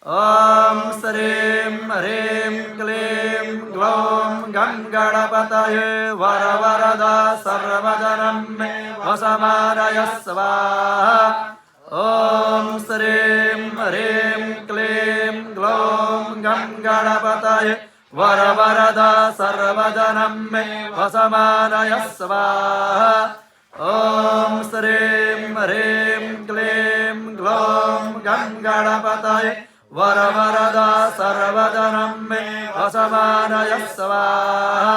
ॐ श्रीं ह्रीं क्लीं ग्लौं गं गणपतये वरवरदा सर्वजनं मे वसमानय स्वाहा। ॐ श्रीं ह्रीं क्लीं ग्लौं गं गणपतये वरवरदा सर्वजनं मे वसमानय स्वाहा। ॐ श्रीं ह्रीं क्लीं ग्लौं गं गणपतये वरवरदा सर्वजनं मे वसमानय स्वाहा।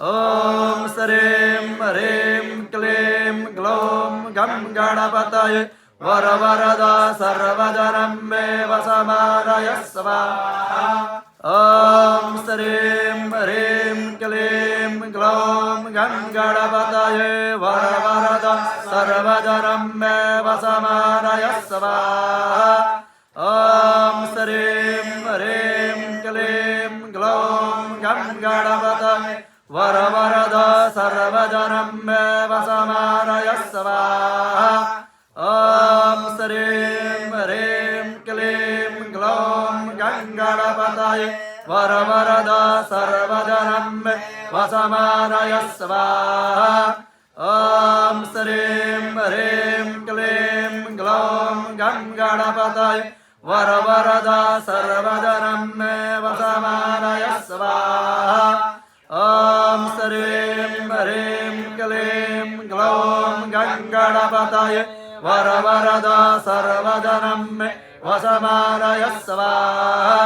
ॐ श्रीं ह्रीं क्लीं ग्लौं गं गणपतये वरवरदा सर्वजनं मे वसमानय स्वाहा। ॐ श्रीं ह्रीं क्लीं ग्लौं गं गणपतये वरवरदा सर्वजनं मे वसमानय स्वाहा। ॐ श्रीं ह्रीं क्लीं ग्लौं गं गणपतये वरवरदा सर्वजनं मे वसमानय स्वाहा। ॐ श्रीं ह्रीं क्लीं ग्लौं गं गणपतये वरवरदा सर्वजनं मे वसमानय स्वाहा। ॐ श्रीं ह्रीं क्लीं ग्लौं गं गणपतये वरवरदा सर्वजनं मे वसमानय स्वाहा। ॐ श्रीं ह्रीं क्लीं ग्लौं गं गणपतये वरवरदा सर्वजनं मे वसमानय स्वाहा।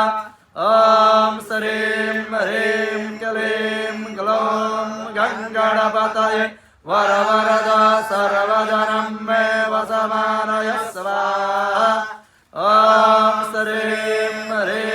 ॐ श्रीं ह्रीं क्लीं ग्लौं गं गणपतये वरवरदा सर्वजनं मे वसमानय स्वाहा। ॐ श्रीं ह्रीं